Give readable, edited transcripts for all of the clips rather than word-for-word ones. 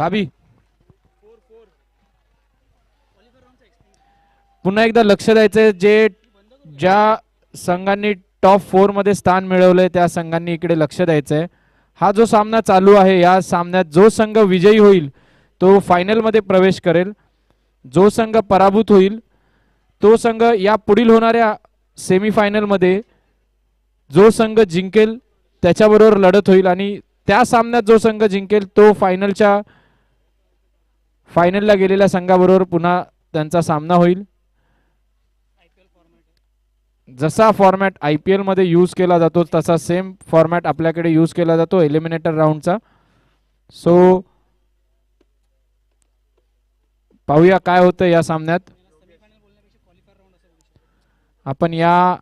भाभी पुन्हा एकदा लक्ष द्यायचंय, ज्या संघांनी टॉप 4 मध्ये स्थान मिळवलंय त्या संघांनी इकडे लक्ष द्यायचंय. हा जो सामना चालू आहे या सामन्यात जो संघ विजयी होईल तो फायनल मध्ये प्रवेश करेल. जो संघ पराभूत होईल तो संघ या पुढील होणाऱ्या सेमीफायनल मध्ये जो संघ जिंकेल त्याच्याबरोबर लढत होईल आणि त्या सामन्यात जो संघ जिंकेल तो फायनलला गेलेल्या संघाबरोबर पुन्हा त्यांचा सामना होईल. जसा फॉर्मॅट IPL मध्ये यूज केला जातो तसा सेम फॉर्मॅट आपल्याकडे यूज केला जातो एलिमिनेटर राऊंडचा. सो पाहूया काय होतं या सामन्यात. आपण या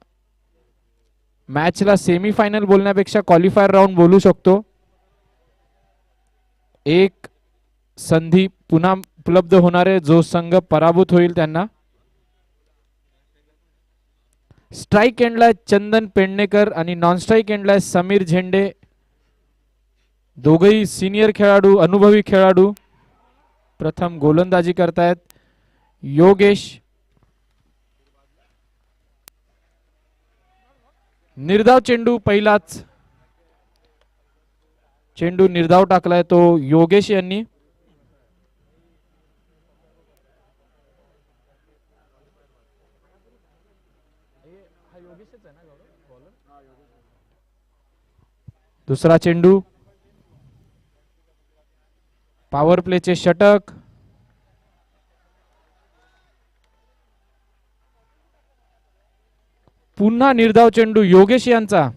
मॅचला सेमीफायनल बोलण्यापेक्षा क्वालिफायर राऊंड बोलू शकतो. एक संधी पुन्हा उपलब्ध होणारे जो संघ पराभूत होईल त्यांना. स्ट्राइक एंडला चंदन पेडणेकर आणि नॉन स्ट्राइक एंडला समीर झेंडे, दोघेही सिनियर खेळाडू, अनुभवी खेळाडू. प्रथम गोलंदाजी करतायत योगेश. निर्धाव चेंडू, पहिलाच चेंडू निर्धाव टाकलाय तो योगेश यांनी. दुसरा चेंडू, पॉवर प्लेचे षटक. पुन्हा निर्धाव चेंडू योगेश यांचा.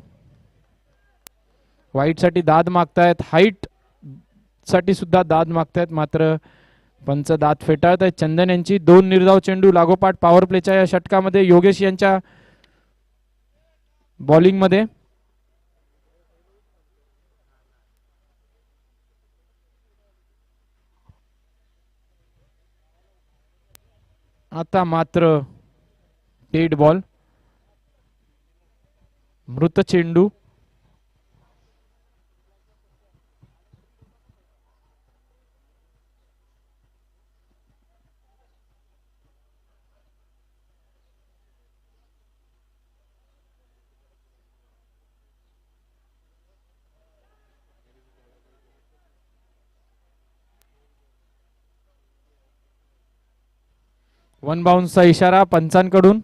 वाईट साठी दाद मागतायत, हाईट साठी सुद्धा दाद मागतायत, मात्र पंच दाद फेटाळत आहेत चंदन यांची. दोन निर्धाव चेंडू लागोपाठ पॉवर प्लेच्या या षटकामध्ये योगेश यांच्या बॉलिंग मध्ये. आता मात्र डेड बॉल, मृत चेंडू. वन बाउन्सचा इशारा पंचांकडून.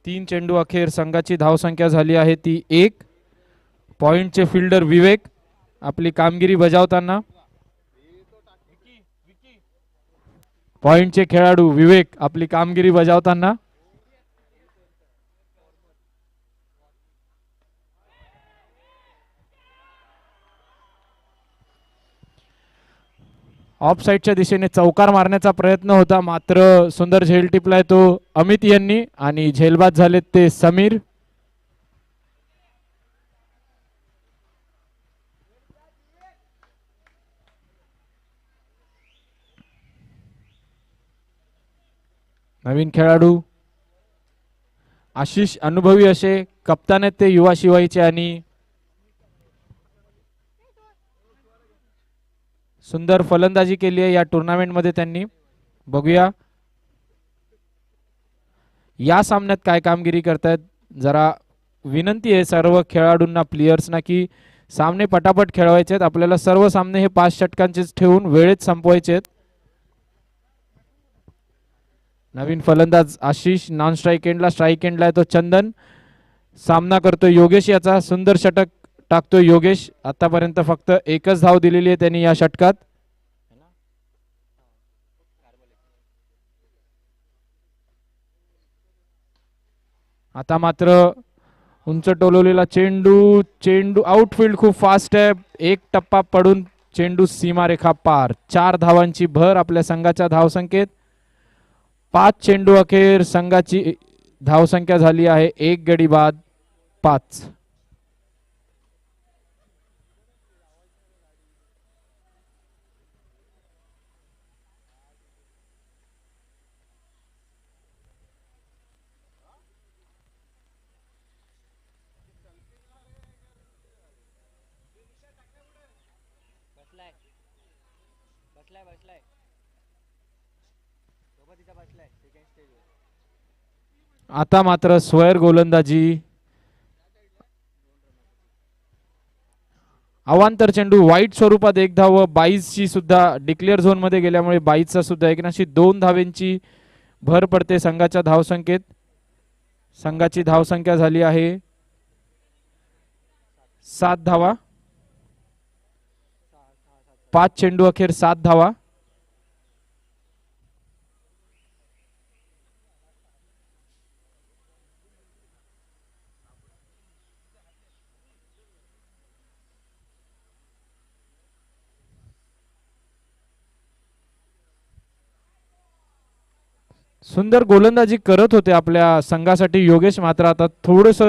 तीन चेंडू अखेर संघाची धावसंख्या झाली आहे ती 1. पॉइंटचे फिल्डर विवेक आपली कामगिरी बजावताना. पॉइंटचे खेळाडू विवेक आपली कामगिरी बजावताना. ऑफ साइडच्या दिशेने चौकार मारण्याचा प्रयत्न होता, मात्र सुंदर झेल टिपलाय तो अमित यांनी आणि झेलबाद झालेत ते समीर. नवीन खेळाडू आशिष, अनुभवी असे कप्तान आहेत ते युवा शिवाईचे आणि सुंदर फलंदाजी केली आहे या टुर्नामेंट मध्ये त्यांनी. बघूया या सामन्यात काय कामगिरी करतायत. जरा विनंती आहे सर्व खेळाडूंना, प्लेयर्सना की सामने पटापट खेळवायचे आहेत. आपल्याला सर्व सामने हे 5 षटकांचेच ठेवून वेळेत संपवायचे आहेत. नवीन फलंदाज आशिष, नॉन स्ट्राइक एंडला, स्ट्राइक एंडला आहे तो चंदन. सामना करतोय योगेश याचा. सुंदर षटक टाकतोय योगेश. आतापर्यंत फक्त एकच धाव दिलेली आहे त्यांनी या षटकात. आता मात्र उंच टोलवलेला चेंडू आउटफील्ड खूप फास्ट आहे. एक टप्पा पडून चेंडू सीमारेखा पार. 4 धावांची भर आपल्या संघाच्या धावसंख्येत. 5 चेंडू अखेर संघाची धावसंख्या झाली आहे 1 गडी बाद 5. आता मात्र स्वैर गोलंदाजी. अवांतर चेंडू वाईट स्वरूपात एक धाव व 22 ची सुद्धा डिक्लेअर झोन मध्ये गेल्यामुळे 22 चा सुद्धा एकनाशी 2 धावेंची भर पडते संघाच्या धावसंख्येत. संघाची धावसंख्या झाली आहे 7 धावा. 5 चेंडू अखेर 7 धावा. सुंदर गोलंदाजी करत होते आपल्या संघासाठी योगेश, मात्र आता थोडस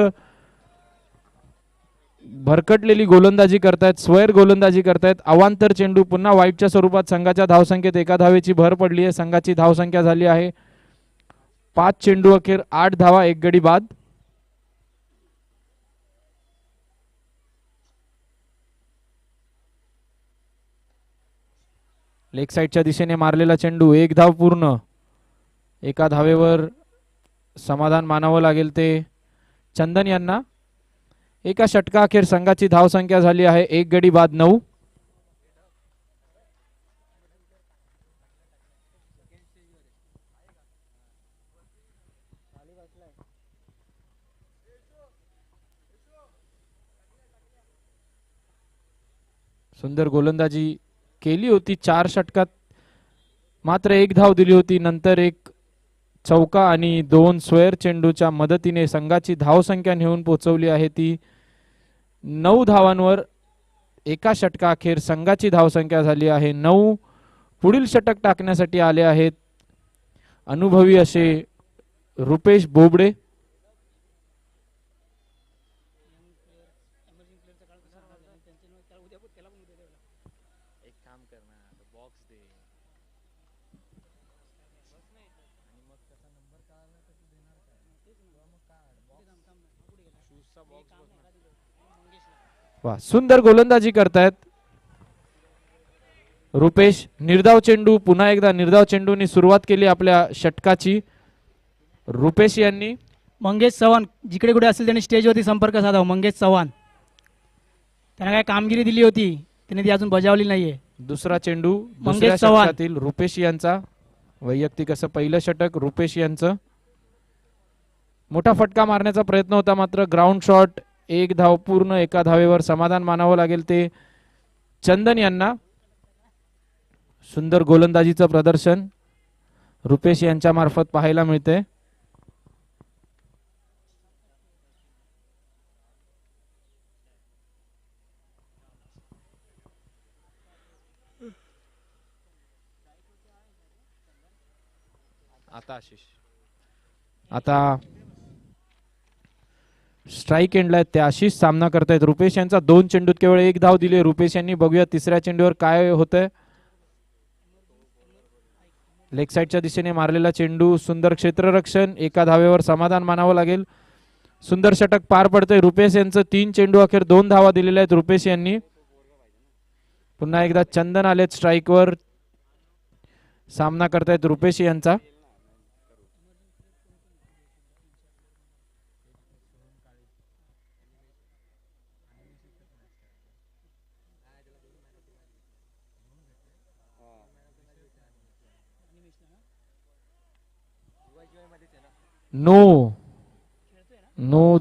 भरकटलेली गोलंदाजी करतायत. स्वैर गोलंदाजी करतायत. अवांतर चेंडू पुन्हा वाईटच्या स्वरूपात संघाच्या धावसंख्येत एका धावेची भर पडली आहे. संघाची धावसंख्या झाली आहे 5 चेंडू अखेर 8 धावा, 1 गडी बाद. लेग साइडच्या दिशेने मारलेला चेंडू, 1 धाव पूर्ण. एका धावेवर समाधान मानावं लागेल ते चंदन यांना. एका षटका अखेर संघाची धावसंख्या झाली आहे 1 गडी बाद 9. सुंदर गोलंदाजी केली होती 4 षटकात, मात्र 1 धाव दिली होती. नंतर एक चौका आणि 2 स्वैर चेंडूच्या मदतीने संघाची धावसंख्या नेऊन पोहोचवली आहे ती 9 धावांवर. एका षटका अखेर संघाची धावसंख्या झाली आहे 9. पुढील षटक टाकण्यासाठी आले आहेत अनुभवी असे रुपेश बोबडे. वा, सुंदर गोलंदाजी करतायत रुपेश. निर्धाव चेंडू, पुन्हा एकदा निर्धाव चेंडूनी सुरुवात केली आपल्या षटकाची रुपेश यांनी. मंगेश चव्हाण जिकडे कुठे असेल त्यांनी स्टेजवरती संपर्क साधावा. मंगेश चव्हाण, त्यांना काय कामगिरी दिली होती त्यांनी ती अजून बजावली नाहीये. दुसरा चेंडू दुसऱ्या षटकातील रुपेश यांचा. वैयक्तिक असं पहिलं षटक रुपेश यांचं. मोठा फटका मारण्याचा प्रयत्न होता, मात्र ग्राउंड शॉट. 1 धाव पूर्ण. एका धावेवर समाधान मानावं लागेल ते चंदन यांना. सुंदर गोलंदाजीचं प्रदर्शन रुपेश यांच्या मार्फत पाहायला मिळते. आता स्ट्राइक एंडला ते आशिष सामना करतायत. रुपेश यांचा 2 चेंडूत केवळ 1 धाव दिली रुपेश यांनी. बघूया तिसऱ्या चेंडूवर काय होतंय. लेग साइडच्या दिशेने मारलेला चेंडू, सुंदर क्षेत्ररक्षण. एका धावेवर समाधान मानावं लागेल. सुंदर षटक पार पडतंय रुपेश यांचं. 3 चेंडू अखेर 2 धावा दिलेल्या आहेत रुपेश यांनी. पुन्हा एकदा चंदन आलेत स्ट्राइकवर. सामना करतायत रुपेश यांचा.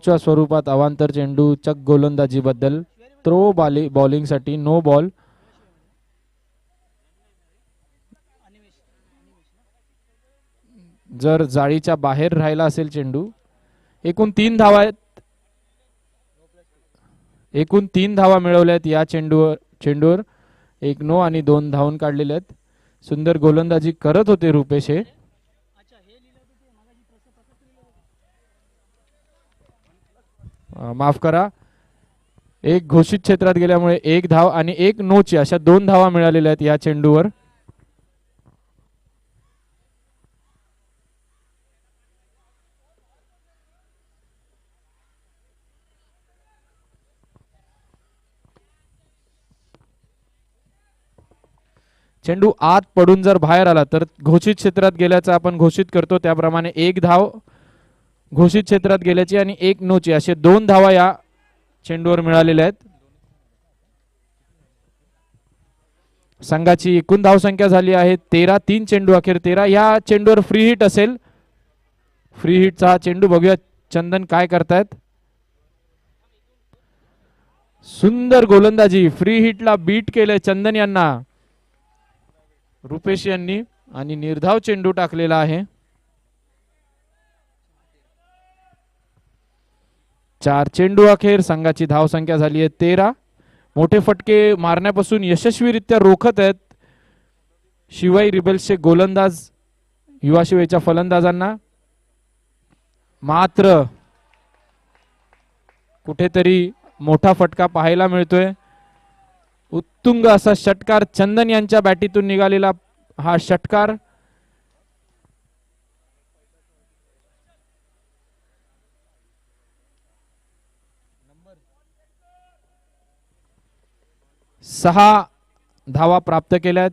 च्या स्वरूपात अवांतर चेंडू. चक गोलंदाजी बद्दल थ्रो बॉलिंग साठी नो बॉल. जर जाळीच्या बाहेर राहिला असेल चेंडू. एकूण 3 धावा आहेत. एकूण 3 धावा मिळवल्या आहेत या चेंडूवर. 1 नो आणि 2 धावून काढलेले आहेत. सुंदर गोलंदाजी करत होते रुपेश हे. माफ करा, एक घोषित क्षेत्रात गेल्यामुळे 1 धाव आणि 1 नोची अशा 2 धावा मिळालेल्या आहेत या चेंडूवर. चेंडू आत पडून जर बाहेर आला तर घोषित क्षेत्रात गेल्याचं आपण घोषित करतो, त्याप्रमाणे 1 धाव घोषित क्षेत्रात गेल्याची आणि 1 नोची असे 2 धावा या चेंडूवर मिळालेल्या आहेत. संघाची एकूण धावसंख्या झाली आहे 13. 3 चेंडू अखेर 13. या चेंडूवर फ्री हिट असेल. फ्री हिटचा हा चेंडू बघूया चंदन काय करतायत. सुंदर गोलंदाजी, फ्री हिटला बीट केले चंदन यांना रुपेश यांनी आणि निर्धाव चेंडू टाकलेला आहे. 4 चेंडू अखेर संघाची धावसंख्या झाली आहे 13. मोठे फटके मारण्यापासून यशस्वीरित्या रोखत आहेत शिवाई रिबल्सचे गोलंदाज युवा शिवाईच्या फलंदाजांना. मात्र कुठेतरी मोठा फटका पाहायला मिळतोय. उत्तुंग असा षटकार चंदन यांच्या बॅटीतून निघालेला हा षटकार सहा धावा प्राप्त केल्यात.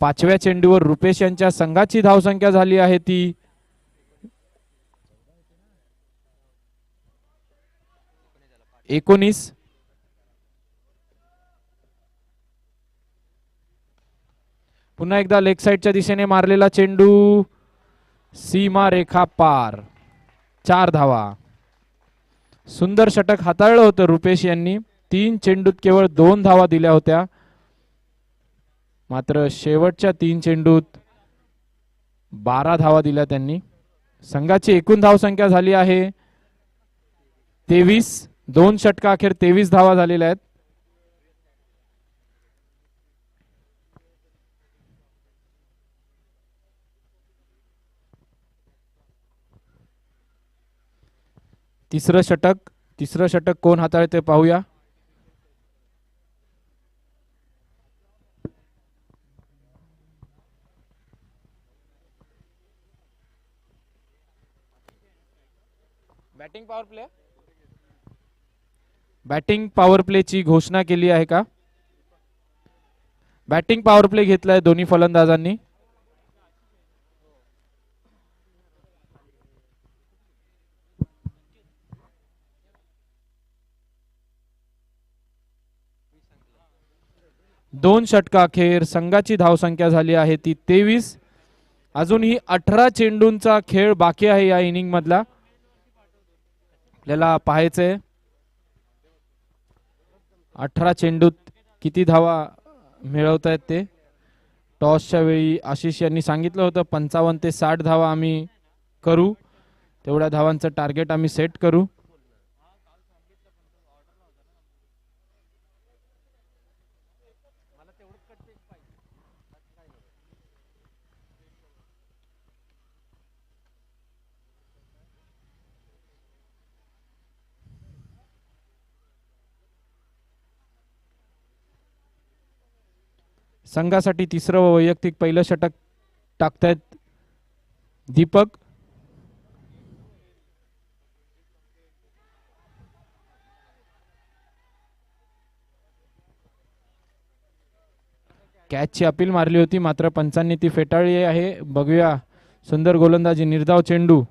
5व्या चेंडूवर रुपेश यांच्या संघाची धावसंख्या झाली आहे ती 19. पुन्हा एकदा लेग साइडच्या दिशेने मारलेला चेंडू सीमा रेखा पार. 4 धावा. सुंदर षटक हाताळलं होतं रुपेश यांनी. 3 चेंडूत केवळ 2 धावा दिल्या होत्या, मात्र शेवटच्या 3 चेंडूत 12 धावा दिल्या त्यांनी. संघाची एकूण धावसंख्या झाली आहे 23. 2 षटका अखेर 23 धावा झालेल्या आहेत. तिसरं षटक कोण हाताळते पाहूया. बॅटिंग पॉवर प्लेची घोषणा केली आहे का. बॅटिंग पॉवर प्ले घेतलाय दोन्ही फलंदाजांनी. दोन षटका अखेर संघाची धावसंख्या झाली आहे ती 23. अजूनही 18 चेंडूंचा खेळ बाकी आहे या इनिंग मधला. आपल्याला पाहायचंय 18 चेंडूत किती धावा मिळवतायत ते. टॉसच्या वेळी आशिष यांनी सांगितलं होतं 55 ते 60 धावा आम्ही करू, तेवढ्या धावांचं टार्गेट आम्ही सेट करू. संघासाठी तिसरं वैयक्तिक पहिलं षटक टाकतायत दीपक. कॅचची अपील मारली होती, मात्र पंचांनी ती फेटाळली आहे. बघूया सुंदर गोलंदाजी, निर्धाव चेंडू.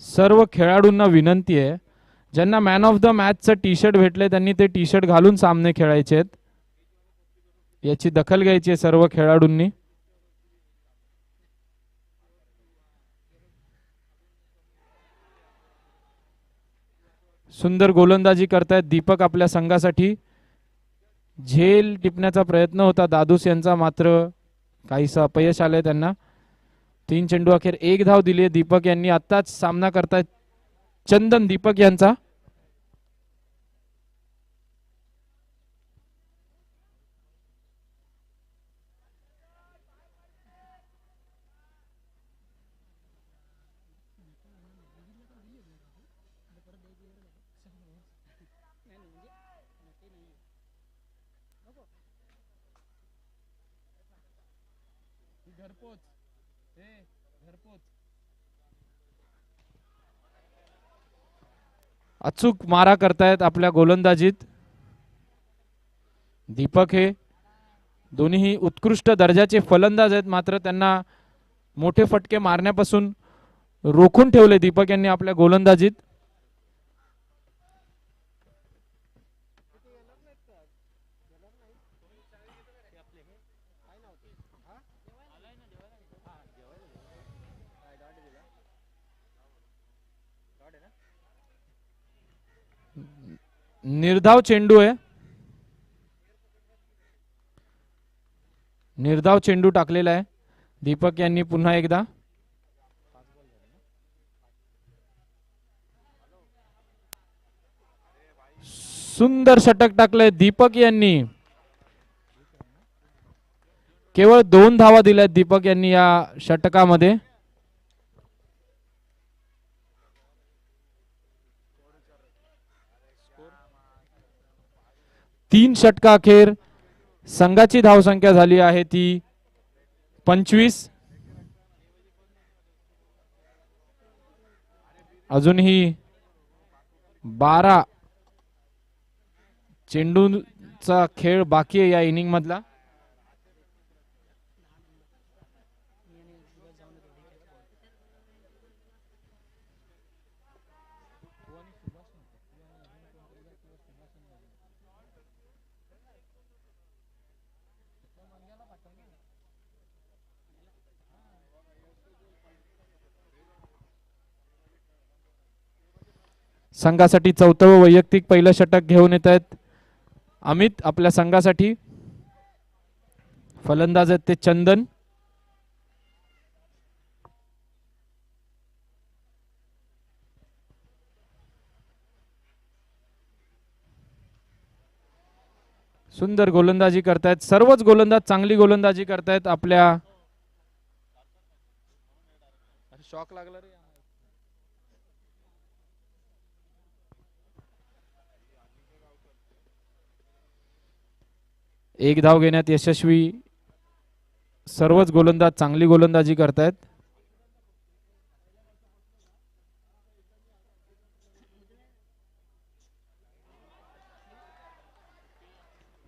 सर्व खेळाडूंना विनंती आहे, ज्यांना मॅन ऑफ द मॅचचं टी शर्ट भेटले त्यांनी ते टी शर्ट घालून सामने खेळायचे आहेत. याची दखल घ्यायची आहे सर्व खेळाडूंनी. सुंदर गोलंदाजी करतायत दीपक आपल्या संघासाठी. झेल टिपण्याचा प्रयत्न होता दादूस यांचा, मात्र काहीसं अपयश आलंय त्यांना. 3 चेंडू अखेर 1 धाव दिली दीपक यांनी. आताच सामना करतायत चंदन दीपक यांचा. अचूक मारा करतायत आपल्या गोलंदाजीत दीपक. हे दोन्ही उत्कृष्ट दर्जाचे फलंदाज आहेत, मात्र त्यांना मोठे फटके मारण्यापासून रोखून ठेवले दीपक यांनी आपल्या गोलंदाजीत. निर्धाव चेंडू आहे, निर्धाव चेंडू टाकलेला आहे दीपक यांनी पुन्हा एकदा. सुंदर षटक टाकलंय दीपक यांनी. केवळ 2 धावा दिल्यात दीपक यांनी या षटकामध्ये. तीन षटका अखेर संघाची धावसंख्या झाली आहे ती 25. अजूनही 12 चेंडूचा खेळ बाकी आहे या इनिंग मधला. संघासाठी 4थं वैयक्तिक पहिलं षटक घेऊन येत आहेत अमित आपल्या संघासाठी. फलंदाज आहेत ते चंदन. सुंदर गोलंदाजी करतायत, सर्वच गोलंदाज चांगली गोलंदाजी करतायत आपल्या. शॉक लागला रे. एक धाव घेण्यात यशस्वी, सर्वच गोलंदाज चांगली गोलंदाजी करतायत.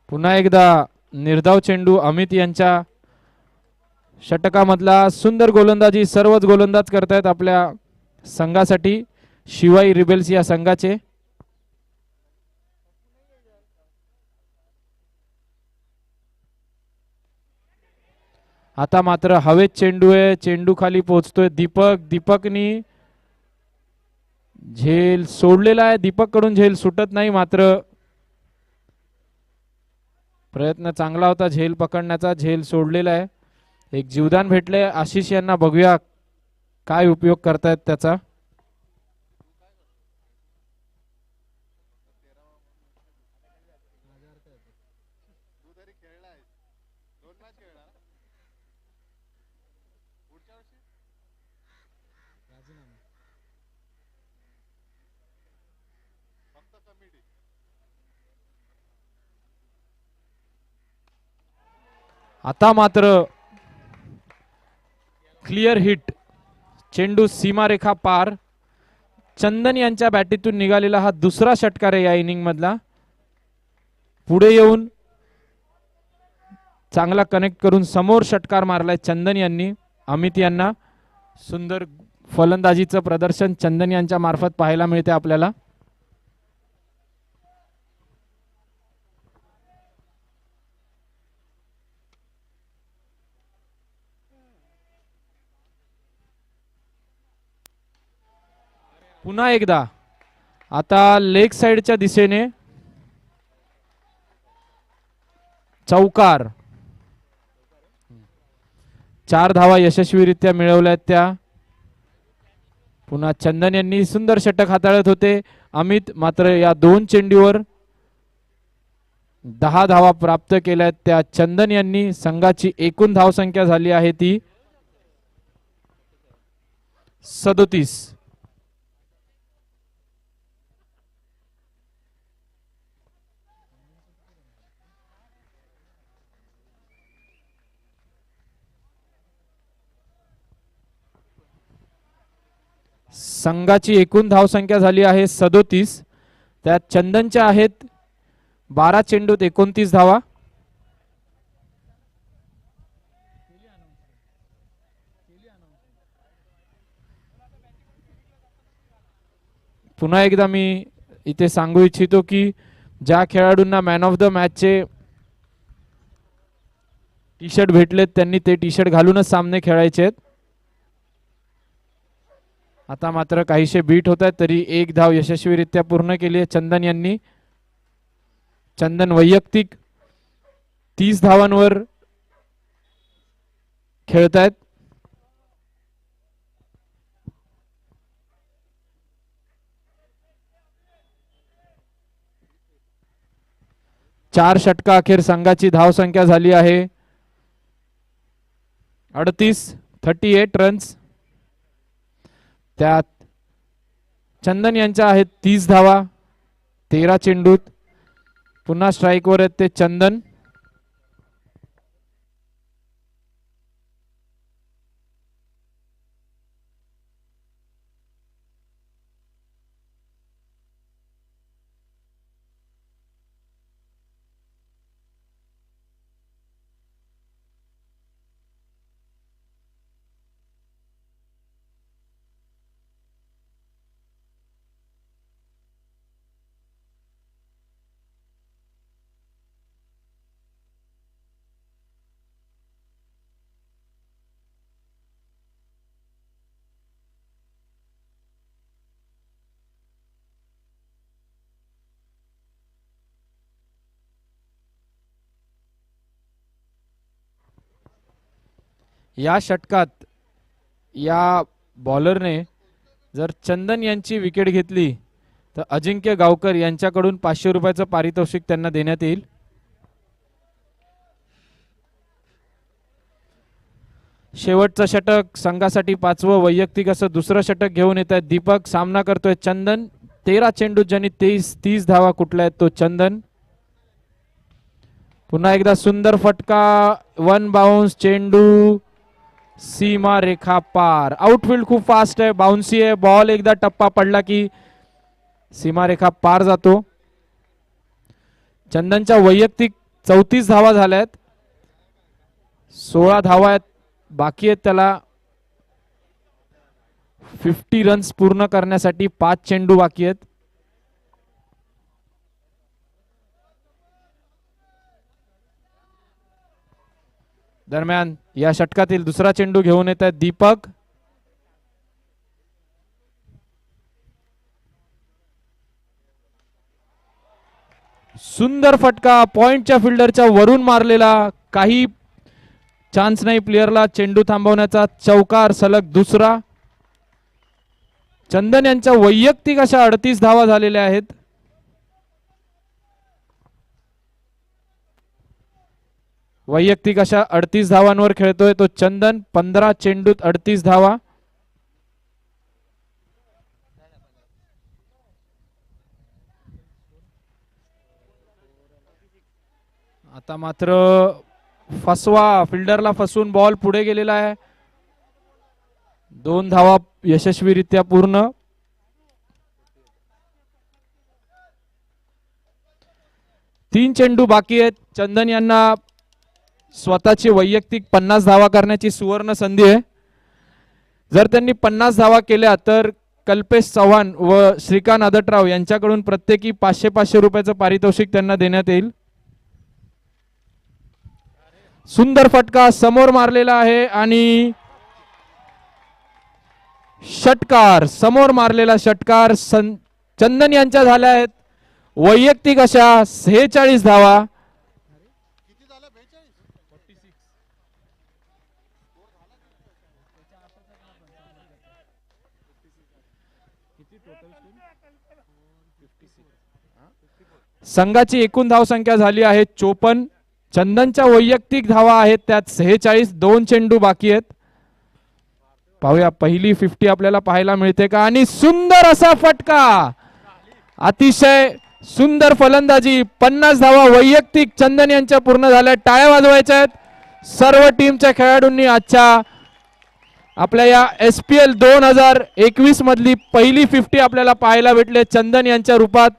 पुन्हा एकदा निर्धाव चेंडू अमित यांच्या षटकामधला. सुंदर गोलंदाजी सर्वच गोलंदाज करतायत आपल्या संघासाठी, शिवाई रिबेल्स या संघाचे. आता मात्र हवेत चेंडू आहे, चेंडू खाली पोहोचतोय दीपक. दीपकनी झेल सोडलेला आहे, दीपक कडून झेल सुटत नाही, मात्र प्रयत्न चांगला होता झेल पकडण्याचा, झेल सोडलेला आहे. एक जीवदान भेटले आशिष यांना, बघूया काय उपयोग करतायत त्याचा. आता मात्र क्लिअर हिट, चेंडू सीमारेखा पार. चंदन यांच्या बॅटीतून निघालेला हा दुसरा षटकार आहे या इनिंग मधला. पुढे येऊन चांगला कनेक्ट करून समोर षटकार मारलाय चंदन यांनी अमित यांना. सुंदर फलंदाजीचं प्रदर्शन चंदन यांच्या मार्फत पाहायला मिळते आपल्याला. पुन्हा एकदा आता लेग साइडच्या दिशेने चौकार. 4 धावा यशस्वीरित्या मिळवल्यात त्या. पुन्हा चंदन यांनी सुंदर षटक हाताळत होते अमित, मात्र या 2 चेंडूवर 10 धावा प्राप्त केल्यात त्या चंदन यांनी. संघाची एकूण धावसंख्या झाली आहे ती 37. संघाची एकूण धावसंख्या झाली आहे 37. त्यात चंदनच्या आहेत 12 चेंडूत 29 धावा. पुन्हा एकदा मी इथे सांगू इच्छितो की ज्या खेळाडूंना मॅन ऑफ द मॅचचे टी शर्ट भेटलेत त्यांनी ते टी शर्ट घालूनच सामने खेळायचे आहेत. आता मात्र काहीशे बीट होत आहेत, तरी एक धाव यशस्वीरित्या पूर्ण केली आहे चंदन यांनी. चंदन वैयक्तिक 30 धावांवर खेळतायत. चार षटका अखेर संघाची धावसंख्या झाली आहे 38 रन्स. त्यात चंदन यांच्या आहेत 30 धावा 13 चेंडूत. पुन्हा स्ट्राईकवर आहेत ते चंदन. या षटकात या बॉलरने जर चंदन यांची विकेट घेतली तर अजिंक्य गावकर यांच्याकडून 500 रुपयाचं पारितोषिक त्यांना देण्यात येईल. शेवटचं षटक संघासाठी 5वं वैयक्तिक असं दुसरं षटक घेऊन येत आहेत दीपक. सामना करतोय चंदन. 13 चेंडूत ज्यांनी 30 धावा कुठल्या आहेत तो चंदन. पुन्हा एकदा सुंदर फटका. 1 बाउन्स चेंडू सीमा रेखा पार. आउटफील्ड खूप फास्ट आहे, बाउन्सी आहे. बॉल एकदा टप्पा पडला की सीमा रेखा पार जातो. चंदनच्या वैयक्तिक 34 धावा झाल्यात. 16 धावा आहेत बाकी आहेत त्याला 50 रन्स पूर्ण करण्यासाठी. 5 चेंडू बाकी आहेत. दरम्यान या षटकातील दुसरा चेंडू घेऊन येत आहेत दीपक. सुंदर फटका पॉइंटच्या फिल्डरच्या वरून मारलेला. काही चान्स नाही प्लेयरला चेंडू थांबवण्याचा. चौकार सलग दुसरा. चंदन यांच्या वैयक्तिक अशा 38 धावा झालेल्या आहेत. वैयक्तिक अशा 38 धावांवर खेळतोय तो चंदन. 15 चेंडूत 38 धावा. आता मात्र फसवा फिल्डरला फसवून बॉल पुढे गेलेला आहे. 2 धावा यशस्वीरित्या पूर्ण. तीन चेंडू बाकी आहेत. चंदन यांना स्वतःची वैयक्तिक 50 धावा करण्याची सुवर्ण संधी आहे. जर त्यांनी 50 धावा केल्या तर कल्पेश चव्हाण व श्रीकांत आदटराव यांच्याकडून प्रत्येकी 500 रुपयाचं पारितोषिक त्यांना देण्यात येईल. सुंदर फटका समोर मारलेला आहे आणि षटकार. समोर मारलेला षटकार चंदन यांच्या झाल्या आहेत वैयक्तिक अशा 46 धावा. संघाची एकूण धावसंख्या झाली आहे 54. चंदनच्या वैयक्तिक धावा आहेत त्यात 46. 2 चेंडू बाकी आहेत. पाहूया पहिली 50 आपल्याला पाहायला मिळते का. आणि सुंदर असा फटका. अतिशय सुंदर फलंदाजी. 50 धावा वैयक्तिक चंदन यांच्या पूर्ण झाल्या. टाळ्या वाजवायच्या आहेत सर्व टीमच्या खेळाडूंनी. आजच्या आपल्या या SPL 2021 मधली पहिली 50 आपल्याला पाहायला भेटले चंदन यांच्या रूपात.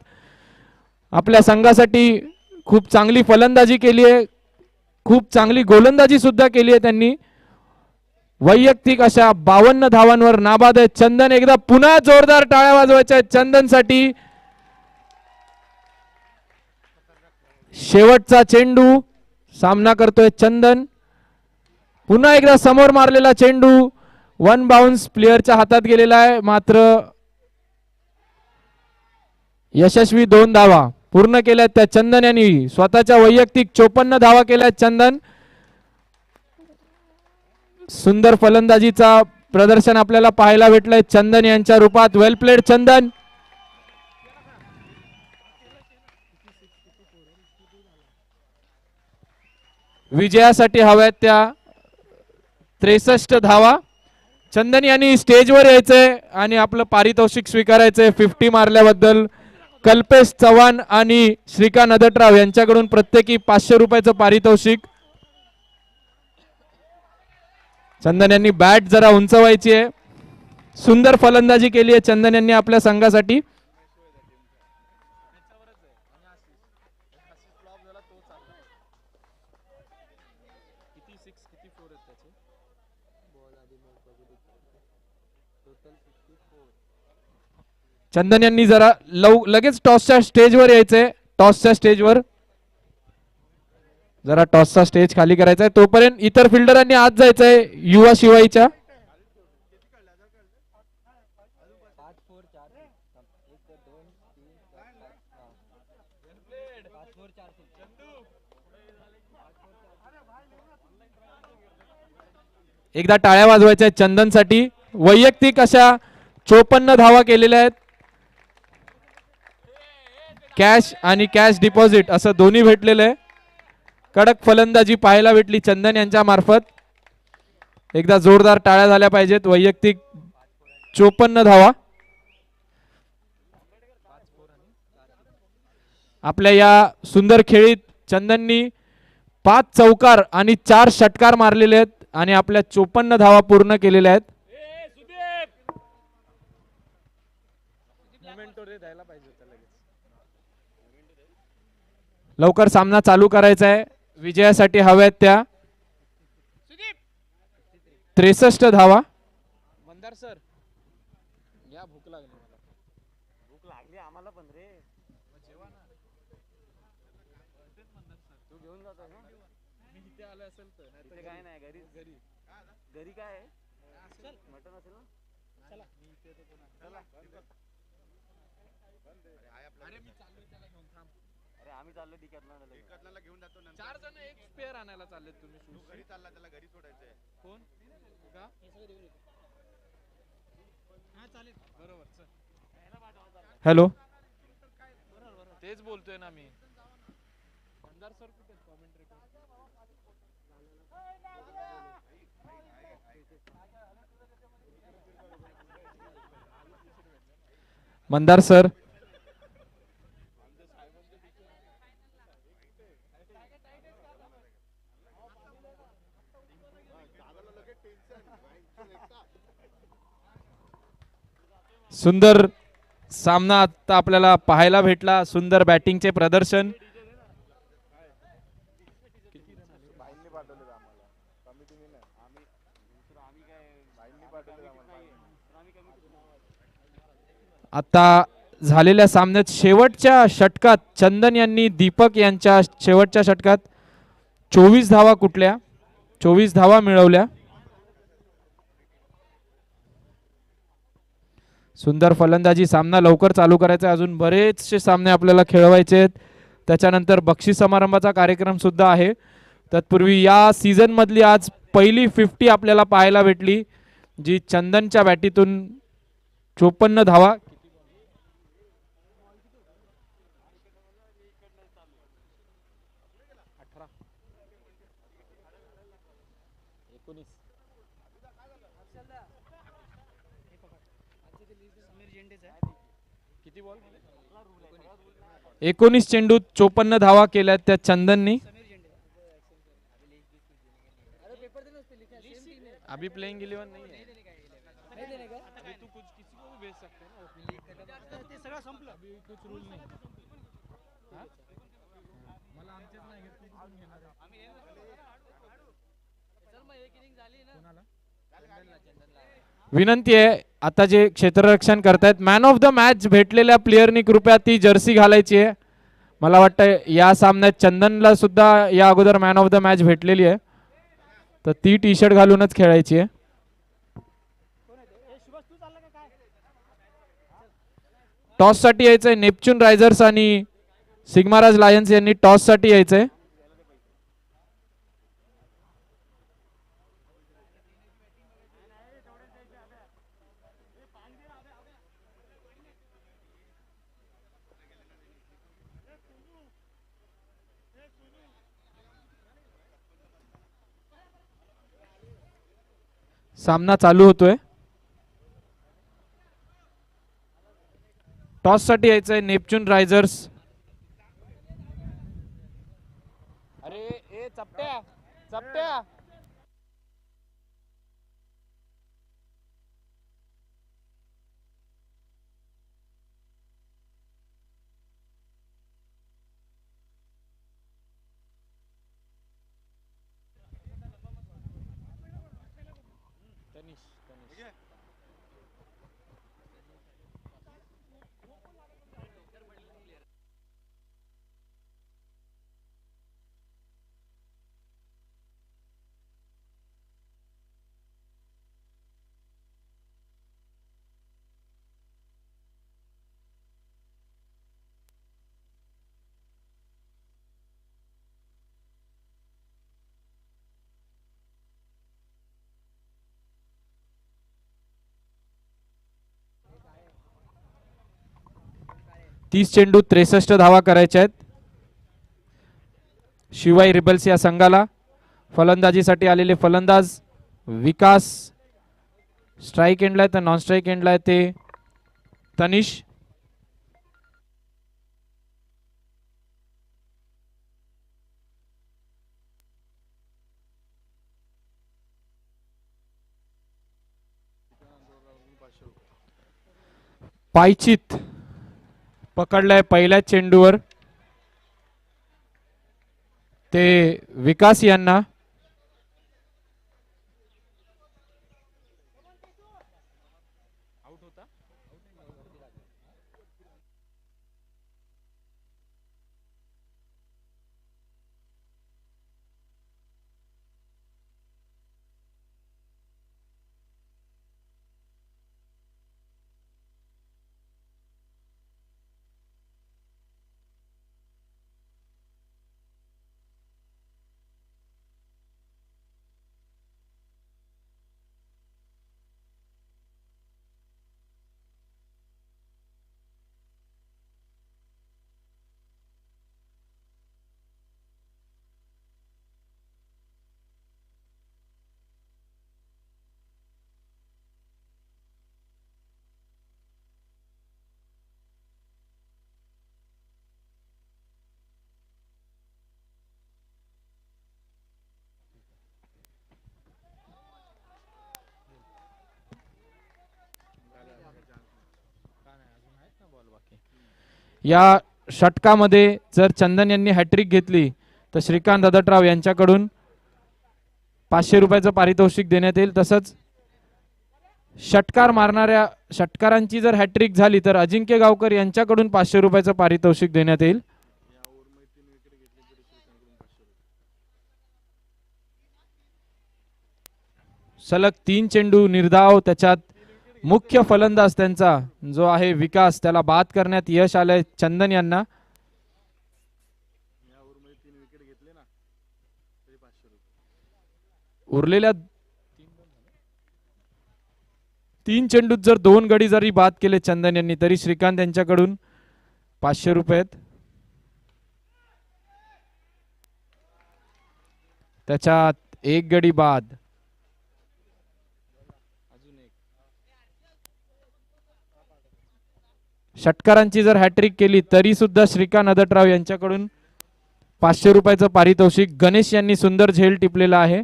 आपल्या संघासाठी खूप चांगली फलंदाजी केली आहे, खूप चांगली गोलंदाजी सुद्धा केली आहे त्यांनी. वैयक्तिक अशा 52 धावांवर नाबाद आहे चंदन. एकदा पुन्हा जोरदार टाळ्या वाजवायच्या चंदनसाठी. शेवटचा चेंडू सामना करतोय चंदन. पुन्हा एकदा समोर मारलेला चेंडू वन बाउन्स प्लेयरच्या हातात गेलेला आहे, मात्र यशस्वी 2 धावा पूर्ण केल्यात त्या चंदन यांनी. स्वतःच्या वैयक्तिक 54 धावा केल्यात चंदन. सुंदर फलंदाजीचा प्रदर्शन आपल्याला पाहायला भेटलंय चंदन यांच्या रूपात. वेल प्लेड चंदन. विजयासाठी हव्यात त्या 63 धावा. चंदन यांनी स्टेजवर यायचंय आणि आपलं पारितोषिक स्वीकारायचंय 50 मारल्याबद्दल. कल्पेश चव्हाण आणि श्रीकांत अदटराव यांच्याकडून प्रत्येकी 500 रुपयाचं पारितोषिक. चंदन यांनी बॅट जरा उंचवायची आहे. सुंदर फलंदाजी केली आहे चंदन यांनी आपल्या संघासाठी. चंदन यांनी जरा लगेच टॉसच्या स्टेजवर यायचंय. टॉसच्या स्टेजवर जरा टॉसचा स्टेज खाली करायचा आहे. तोपर्यंत इतर फिल्डरांनी आत जायचंय युवा शिवाईच्या. एकदा टाळ्या वाजवायच्या आहेत चंदनसाठी. वैयक्तिक अशा 54 धावा केलेल्या आहेत. कॅश आणि कॅश डिपॉझिट असं दोन्ही भेटलेलं आहे. कडक फलंदाजी पाहायला भेटली चंदन यांच्या मार्फत. एकदा जोरदार टाळ्या झाल्या पाहिजेत. वैयक्तिक 54 धावा. आपल्या या सुंदर खेळीत चंदननी 5 चौकार आणि 4 षटकार मारलेले आहेत आणि आपल्या 54 धावा पूर्ण केलेल्या आहेत. लवकर सामना चालू करायचा आहे. विजयासाठी हव्यात त्या 63 धावा. मंदार सर या भूक लागली मला. भूक लागली आम्हाला पण रे. जेवा ना तू घेऊन जातो का? मी इथे आलो असेल तर इथे काय नाही. घरी घरी घरी काय आहे? मटन असेल ना. चला मी इथे येतो पुन्हा. चला अरे मी चाललोय त्याला घेऊन. थांब. अरे आम्ही चाललो डिकॅथलॉनला घेऊन जातो. 4 जण एक स्पेअर आणायला चाललेत. तुम्ही घरी चालला, त्याला घरी सोडायचंय. कोण का? हा चालेल. बरोबर चल. हॅलो तेच बोलतोय ना मी. मंदार सर कुठे कमेंट्री मंदार सर. सुंदर सामना आता आपल्याला पाहायला भेटला. सुंदर बॅटिंगचे प्रदर्शन. आता झालेल्या सामन्यात शेवटच्या षटकात चंदन यांनी दीपक यांच्या शेवटच्या षटकात 24 धावा कुठल्या 24 धावा मिळवल्या. सुंदर फलंदाजी. सामना लवकर चालू करायचा. अजून बरेचसे सामने आपल्याला खेळवायचे आहेत. त्याच्यानंतर बक्षीस समारंभाचा कार्यक्रम सुद्धा आहे. तत्पूर्वी या सीझन मधली आज पहिली 50 आपल्याला पाहायला भेटली, जी चंदनच्या बॅटीतून 54 धावा. किती बॉल 19 चेंडूत 54 धावा केल्यात त्या चंदननी. अभी प्लेइंग 11 नहीं है. ते सगळं संपलं. विनंती आहे आता जे क्षेत्ररक्षण करतायत मॅन ऑफ द मॅच भेटलेल्या प्लेयरनी कृपया ती जर्सी घालायची आहे. मला वाटतं या सामन्यात चंदनला सुद्धा या अगोदर मॅन ऑफ द मॅच भेटलेली आहे, तर ती टी शर्ट घालूनच खेळायची आहे. टॉस साठी यायचंय नेपच्यून रायझर्स आणि सिग्माराज लायन्स यांनी टॉस साठी यायचंय. सामना चालू होतोय. टॉस साठी यायचंय नेपच्यून रायझर्स. अरे ए चपट्या चपट्या. तीस चेंडू 63 धावा करायच्या आहेत शिवाय रिबल्स या संघाला. फलंदाजीसाठी आलेले फलंदाज विकास, स्ट्राईक एंडला आहे तर नॉन स्ट्राईक एंडला आहे ते तनिष. पायचित पकडलाय पहिल्या चेंडूवर ते विकास यांना. या षटकामध्ये जर चंदन यांनी हॅट्रिक घेतली तर श्रीकांत ददटराव यांच्याकडून 500 रुपयाचं पारितोषिक देण्यात येईल. तसंच षटकार मारणाऱ्या षटकारांची जर हॅट्रिक झाली तर अजिंक्य गावकर यांच्याकडून 500 रुपयाचं पारितोषिक देण्यात येईल. सलग 3 चेंडू निर्धाव, त्याच्यात मुख्य फलंदाज त्यांचा जो आहे विकास त्याला बाद करण्यात यश आलंय चंदन यांना. उरलेल्या 3 चेंडूत जर 2 गडी जरी बाद केले चंदन यांनी तरी श्रीकांत यांच्याकडून 500 रुपये. त्याच्यात 1 गडी बाद. षटकारांची जर हॅट्रिक केली तरी सुद्धा श्रीकांत अदटराव यांच्याकडून 500 रुपयाचं पारितोषिक. गणेश यांनी सुंदर झेल टिपलेला आहे.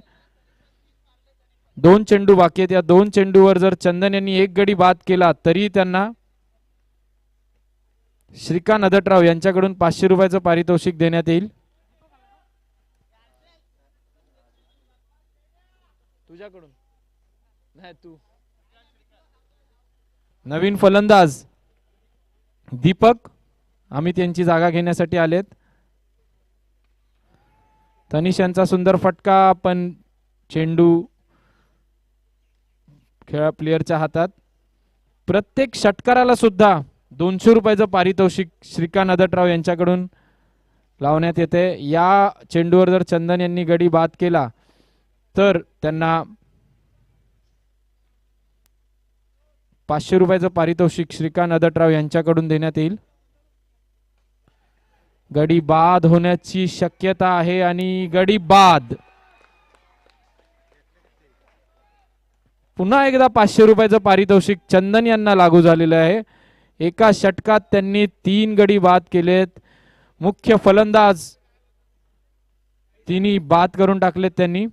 2 चेंडू बाकी आहेत. या 2 चेंडूवर जर चंदन यांनी एक गडी बाद केला तरी त्यांना श्रीकांत अदटराव यांच्याकडून 500 रुपयाचं पारितोषिक देण्यात येईल. तुझ्याकडून नाही, तू. नवीन फलंदाज दीपक अमित यांची जागा घेण्यासाठी आलेत. तनिष यांचा सुंदर फटका, पण चेंडू खेळा प्लेयरच्या हातात. प्रत्येक षटकाराला सुद्धा 200 रुपयाचं पारितोषिक श्रीकांत अदटराव यांच्याकडून लावण्यात येते. या चेंडूवर जर चंदन यांनी गडी बाद केला तर त्यांना 500 रुपयाचं पारितोषिक श्रीकांत अदटराव यांच्याकडून देण्यात येईल. गडी बाद होण्याची शक्यता आहे आणि गडी बाद. पुन्हा एकदा 500 रुपयाचं पारितोषिक चंदन यांना लागू झालेलं आहे. एका षटकात त्यांनी 3 गडी बाद केलेत. मुख्य फलंदाज तिन्ही बाद करून टाकलेत त्यांनी.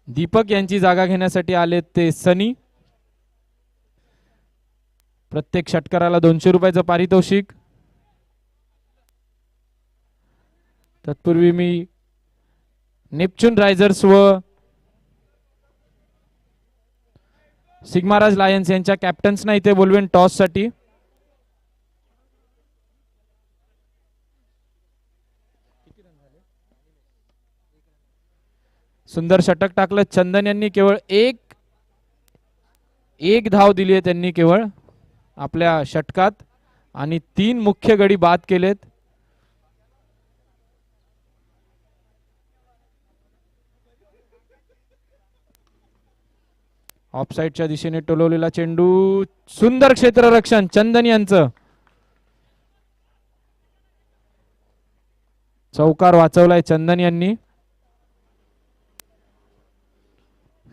दीपक यांची जागा घेण्यासाठी आले ते सनी. प्रत्येक षटकाराला 200 रुपयाचं पारितोषिक. तत्पूर्वी मी नेपच्यून रायझर्स व सिग्माराज लायन्स यांच्या कॅप्टन्सना इथे बोलवेन टॉस साठी. सुंदर षटक टाकलं चंदन यांनी. केवळ एक धाव दिली आहे त्यांनी केवळ आपल्या षटकात आणि 3 मुख्य गडी बाद केलेत. ऑफसाईडच्या दिशेने टोलवलेला चेंडू. सुंदर क्षेत्ररक्षण चंदन यांचं. चौकार वाचवलाय चंदन यांनी.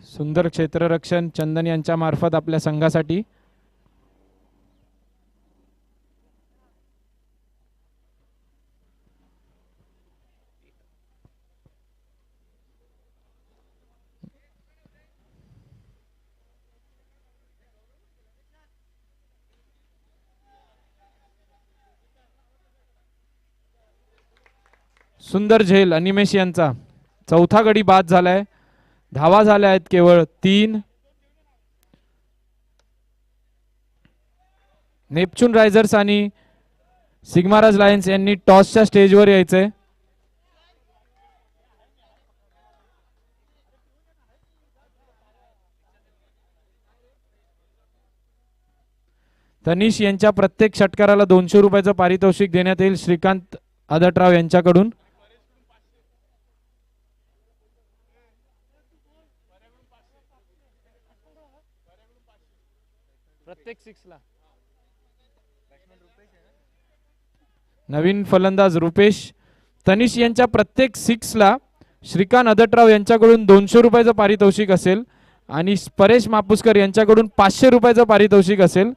सुंदर क्षेत्ररक्षण चंदन यांच्या मार्फत आपल्या संघासाठी. सुंदर झेल अनिमेश यांचा. चौथा गडी बाद झालाय. धावा झाल्या आहेत केवळ 3. नेपच्यून रायझर्स आणि सिग्माराज लायन्स यांनी टॉसच्या स्टेजवर यायचंय. तनिष यांच्या प्रत्येक षटकाराला 200 रुपयाचं पारितोषिक देण्यात येईल श्रीकांत अदटराव यांच्याकडून. प्रत्येक 6 ला नवीन फलंदाज रुपेश. तनिष यांच्या प्रत्येक 6 ला श्रीकांत अदटराव यांच्याकडून 200 रुपयाचं पारितोषिक असेल आणि परेश मापुसकर यांच्याकडून 500 रुपयाचं पारितोषिक असेल.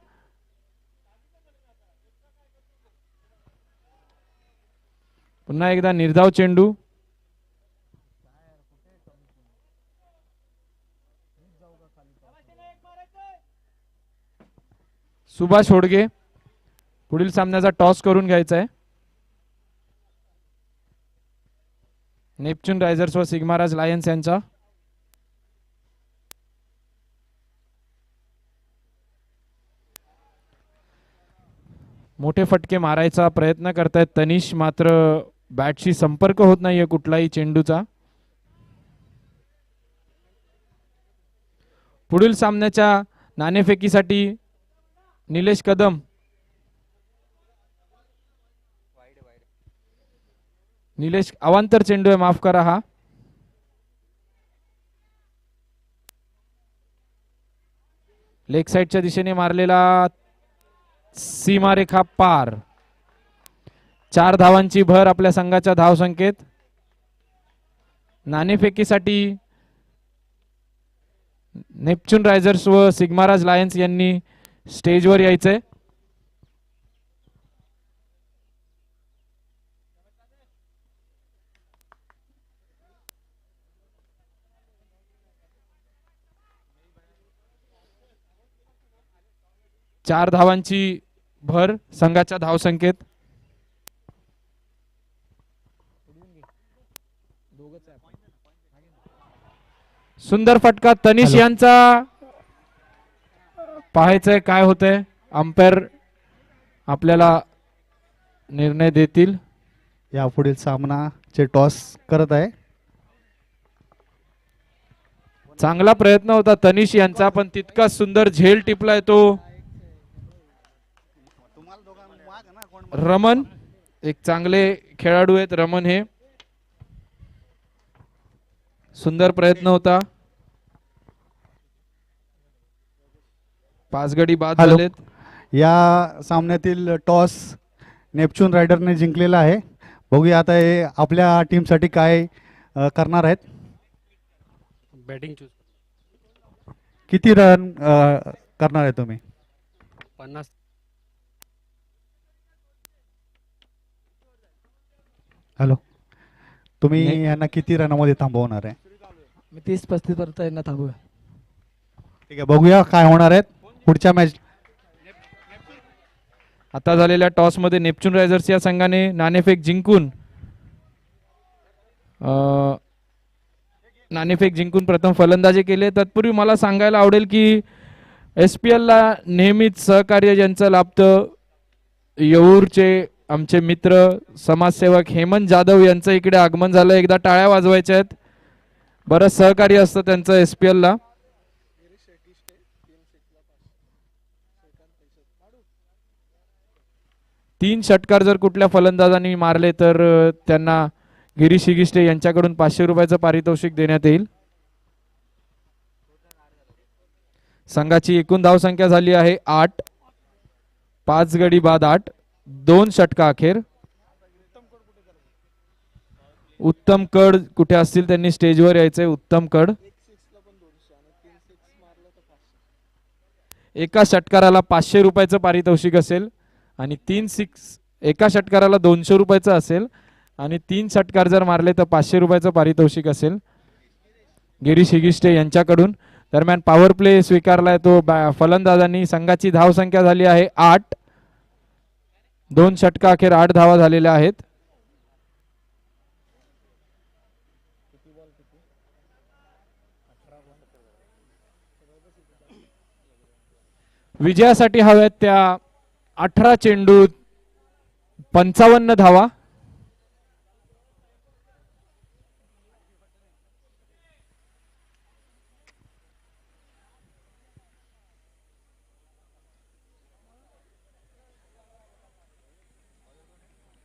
पुन्हा एकदा निर्धाव चेंडू. सुभाष होडगे पुढील सामन्याचा टॉस करून घ्यायचा आहे. नेपच्यून रायझर्स व सिग्माराज लायन्स यांचा. मोठे फटके मारायचा प्रयत्न करतायत तनिष, मात्र बॅटशी संपर्क होत नाहीये कुठलाही चेंडूचा. पुढील सामन्याच्या नाणेफेकीसाठी निलेश कदम. निलेश अवांतर चेंडू आहे, माफ करा. हा लेग साइडच्या दिशेने मारलेला सीमारेखा पार. 4 धावांची भर आपल्या संघाच्या धावसंख्येत. नाणेफेकीसाठी नेपच्यून रायझर्स व सिग्माराज लायन्स यांनी स्टेजवर यायचंय. चार धावांची भर संघाच्या धावसंख्येत. सुंदर फटका तनिष यांचा. पाहायचंय काय होतंय. अंपायर आपल्याला निर्णय देतील. यापुढील सामनाचे टॉस करत आहे. चांगला प्रयत्न होता तनिष यांचा, पण तितका सुंदर झेल टिपलाय तो. रमन एक चांगले खेळाडू आहेत. रमन हे सुंदर प्रयत्न होता. 5 गडी बाद झालेत. या सामन्यातील टॉस नेपच्यून रायडरने जिंकलेला आहे. बघूया आता हे आपल्या टीमसाठी काय करणार आहेत. Batting choose. किती रन करणार आहे तुम्ही. 50. हॅलो, तुम्ही यांना किती रनामध्ये थांबवणार आहे. मी 30-35 पर्यंत यांना थांबूया. ठीक आहे, बघूया काय होणार आहेत पुढच्या मॅच. आता झालेल्या टॉस मध्ये नेपच्यून रायझर्स या संघाने नाणेफेक जिंकून प्रथम फलंदाजी केले. तत्पूर्वी मला सांगायला आवडेल की SPL ला नेहमीच सहकार्य ज्यांचं लाभतं, येऊरचे आमचे मित्र समाजसेवक हेमंत जाधव यांचं इकडे आगमन झालं. एकदा टाळ्या वाजवायच्या आहेत. बरंच सहकार्य असतं त्यांचं SPL ला. तीन षटकार जर कुठल्या फलंदाजांनी मारले तर त्यांना गिरीश हिगिष्टे यांच्याकडून 500 रुपयाचं पारितोषिक देण्यात येईल. संघाची एकूण धावसंख्या झाली आहे 8. 5 गडी बाद 8. 2 षटका अखेर. उत्तम कड कुठे असतील त्यांनी स्टेजवर यायचंय. उत्तम कड. एका षटकाराला 500 रुपयाचं पारितोषिक असेल आणि 3 सिक्स एका षटकाराला 200 रुपयाचं असेल आणि 3 षटकार जर मारले तर 500 रुपयाचं पारितोषिक असेल गिरीश हिगिष्टे यांच्याकडून. दरम्यान पॉवर प्ले स्वीकारलाय तो फलंदाजांनी. संघाची धावसंख्या झाली आहे 8. 2 षटका अखेर 8 धावा झालेल्या आहेत. विजयासाठी हव्यात त्या 18 चेंडूत 55 धावा.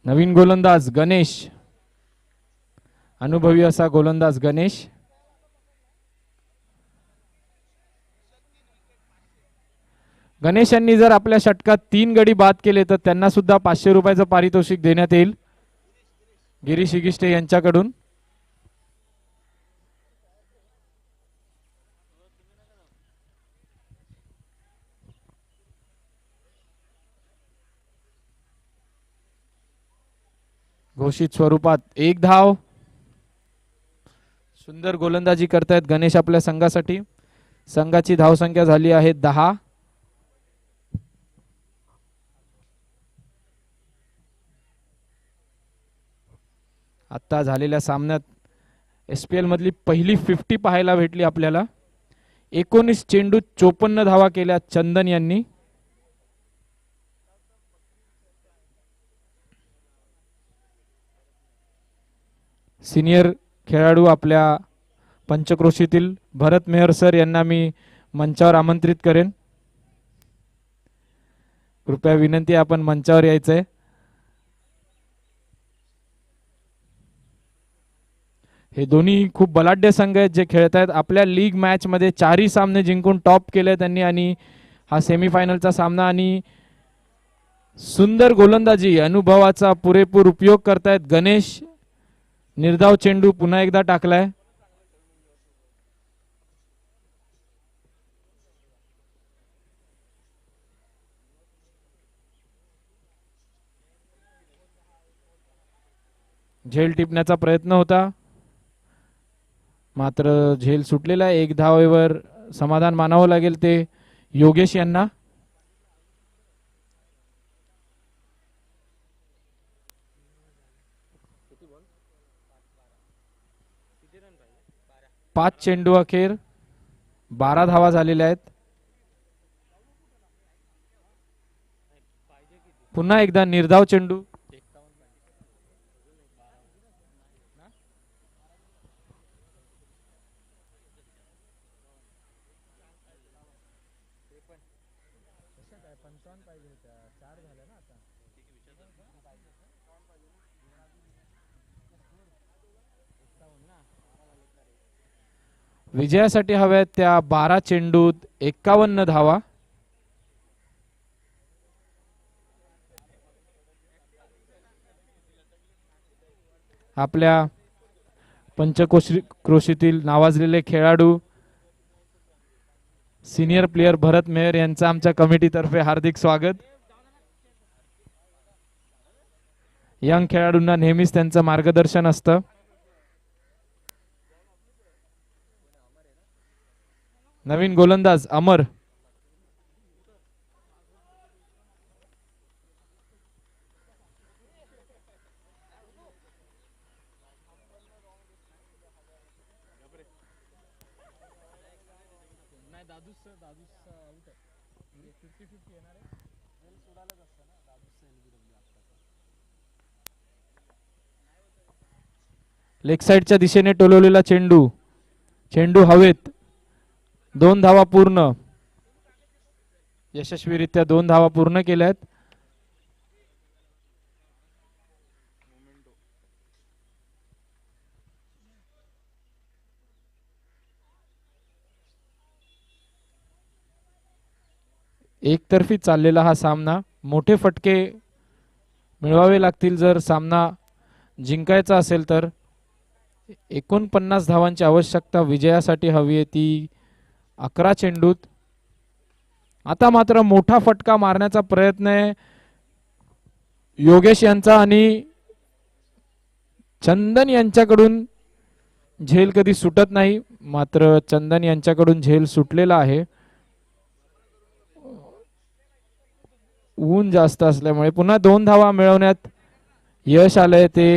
नवीन गोलंदाज गणेश. अनुभवी असा गोलंदाज गणेश. गणेश यांनी जर आपल्या षटकात 3 गडी बाद केले तर त्यांना सुद्धा 500 रुपयाचं पारितोषिक देण्यात येईल गिरीश हिगिष्टे यांच्याकडून. घोषित स्वरूपात 1 धाव. सुंदर गोलंदाजी करतायत गणेश आपल्या संघासाठी. संघाची धावसंख्या झाली आहे 10. आता झालेल्या सामन्यात SPL मधली पहिली 50 पाहायला भेटली आपल्याला. 19 चेंडूत 54 धावा केल्या चंदन यांनी. सिनियर खेळाडू आपल्या पंचक्रोशीतील भरत मेहर सर यांना मी मंचावर आमंत्रित करेन. कृपया विनंती आहे आपण मंचावर यायचंय. हे दोन्ही खूप बलाढ्य संघ आहेत जे खेळत आहेत. आपल्या लीग मॅच मध्ये 4ही सामने जिंकून टॉप केले त्यांनी आणि हा सेमीफायनलचा सामना. आणि सुंदर गोलंदाजी अनुभवाचा पुरेपूर उपयोग करतायत गणेश. निर्धाव चेंडू पुन्हा एकदा टाकलाय. झेल टिपण्याचा प्रयत्न होता, मात्र झेल सुटलेला आहे. 1 धावेवर समाधान मानावं लागेल ते योगेश यांना. पाच चेंडू अखेर 12 धावा झालेल्या आहेत. पुन्हा एकदा निर्धाव चेंडू. विजयासाठी हव्यात त्या 12 चेंडूत 51 धावा. आपल्या पंचक्रोशीतील नावाजलेले खेळाडू सिनियर प्लेयर भरत मेहर यांचं आमच्या कमिटीतर्फे हार्दिक स्वागत. यंग खेळाडूंना नेहमीच त्यांचं मार्गदर्शन असतं. नवीन गोलंदाज अमर. लेग साइडच्या दिशेने टोलवलेला चेंडू. चेंडू हवेत. 2 धावा पूर्ण. यशस्वीरित्या 2 धावा पूर्ण केल्यात. एकतर्फी चाललेला हा सामना. मोठे फटके मिळवावे लागतील जर सामना जिंकायचा असेल तर. 49 धावांची आवश्यकता विजयासाठी हवी आहे, ती 11 चेंडूत. आता मात्र मोठा फटका मारण्याचा प्रयत्न आहे योगेश यांचा आणि चंदन यांच्याकडून. झेल कधी सुटत नाही, मात्र चंदन यांच्याकडून झेल सुटलेला आहे. ऊन जास्त असल्यामुळे पुन्हा 2 धावा मिळवण्यात यश आलंय ते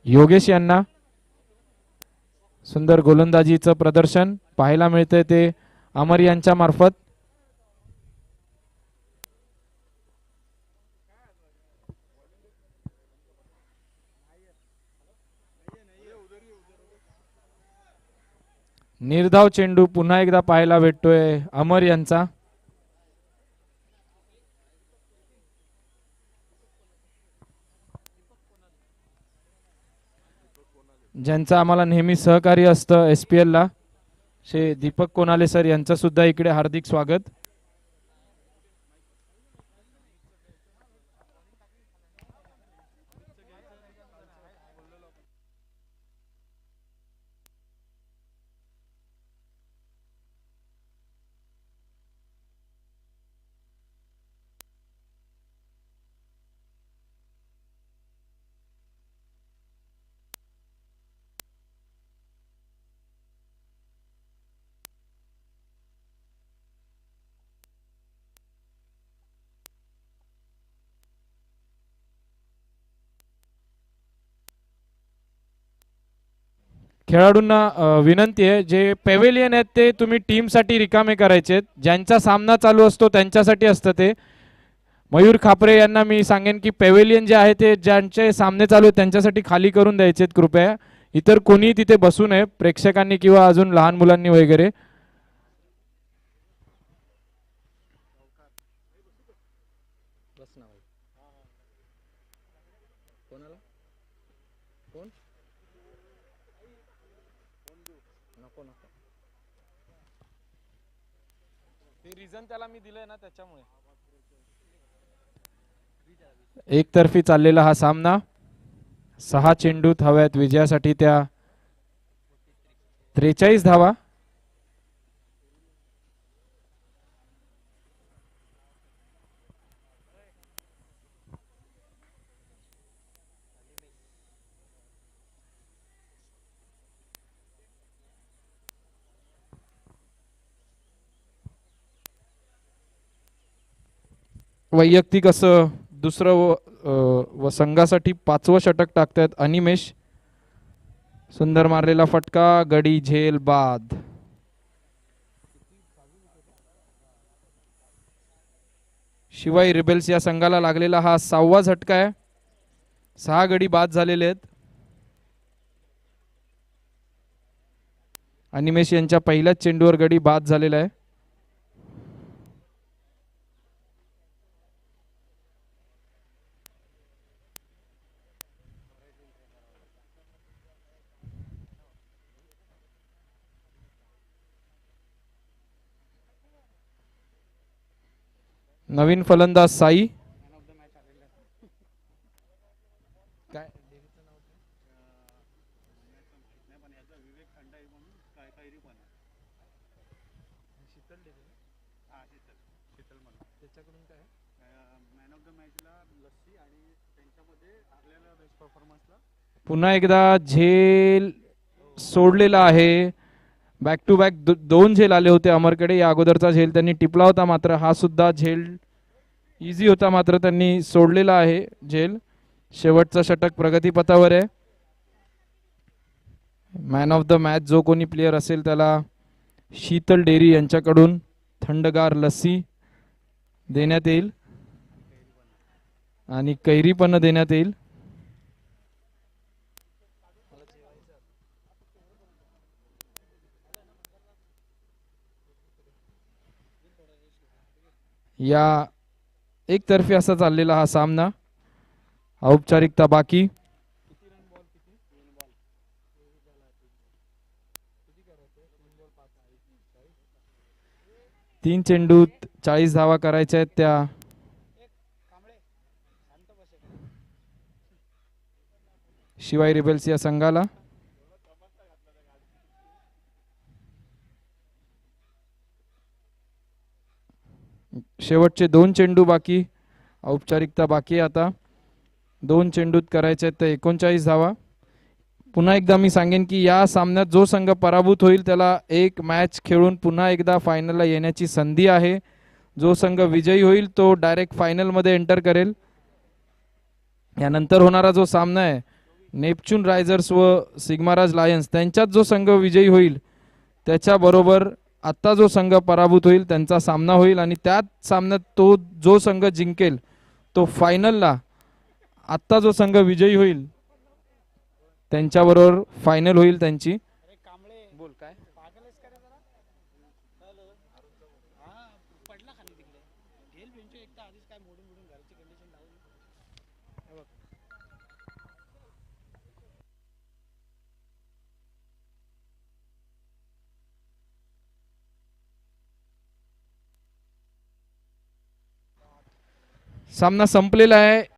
योगेश यांना. सुंदर गोलंदाजीचं प्रदर्शन पाहायला मिळतंय ते अमर यांच्या मार्फत. निर्धाव चेंडू पुन्हा एकदा पाहायला भेटतोय अमर यांचा. ज्यांचं आम्हाला नेहमी सहकार्य असतं SPL ला, श्री दीपक कोनाले सर यांचं सुद्धा इकडे हार्दिक स्वागत. खेळाडूंना विनंती आहे, जे पेव्हिलियन आहेत ते तुम्ही टीम साठी रिकामे करायचे. ज्यांचा सामना चालू असतो त्यांच्यासाठी असतं ते. मयूर खापरे यांना मी सांगेन की पेव्हिलियन जे आहे ते ज्यांचे सामने चालू आहेत त्यांच्यासाठी खाली करून द्यायचे कृपया. इतर कोणी तिथे बसू नये, प्रेक्षकांनी किंवा अजून लहान मुलांनी वगैरे. रिझन त्याला मी दिलंय ना त्याच्यामुळे. एकतर्फी चाललेला हा सामना. 6 चेंडूत हव्यात विजयासाठी त्या 43 धावा. वैयक्तिक असं दुसरं व संघासाठी 5वं षटक टाकतायत अनिमेश. सुंदर मारलेला फटका, गडी झेल बाद. शिवाय रिबेल्स या संघाला लागलेला हा 6वा झटका आहे. 6 गडी बाद झालेले आहेत. अनिमेश यांच्या पहिल्याच चेंडूवर गडी बाद झालेला आहे. नवीन फलंदाज साई. पुन्हा एकदा झेल सोडलेला आहे. बॅक टू बॅक 2 झेल आले होते अमरकडे. या अगोदरचा झेल त्यांनी टिपला होता, मात्र हा सुद्धा झेल इझी होता, मात्र त्यांनी सोडलेला आहे झेल. शेवटचं षटक प्रगतीपथावर आहे. मॅन ऑफ द मॅच जो कोणी प्लेयर असेल त्याला शीतल डेअरी यांच्याकडून थंडगार लस्सी देण्यात येईल आणि कैरी पण देण्यात येईल. या एकतर्फी असा चाललेला हा सामना. औपचारिकता बाकी. 3 चेंडूत 40 धावा करायच्या आहेत त्या शिवाय रिबेल्स या संघाला. शेवटचे 2 चेंडू बाकी. औपचारिकता बाकी. आता 2 चेंडूत करायचे आहेत 39 धावा. पुन्हा एकदा मी सांगेन की या सामन्यात जो संघ पराभूत होईल त्याला एक मॅच खेळून पुन्हा एकदा फायनलला येण्याची संधी आहे. जो संघ विजयी होईल तो डायरेक्ट फायनलमध्ये एंटर करेल. यानंतर होणारा जो सामना आहे नेपच्यून रायझर्स व सिग्माराज लायन्स, त्यांच्यात जो संघ विजयी होईल त्याच्याबरोबर आत्ता जो संघ पराभूत होईल त्यांचा सामना होईल आणि त्याच सामन्यात तो जो संघ जिंकेल तो फायनलला आत्ता जो संघ विजयी होईल त्यांच्याबरोबर फायनल होईल त्यांची. बोल काय सामना संपलेला आहे.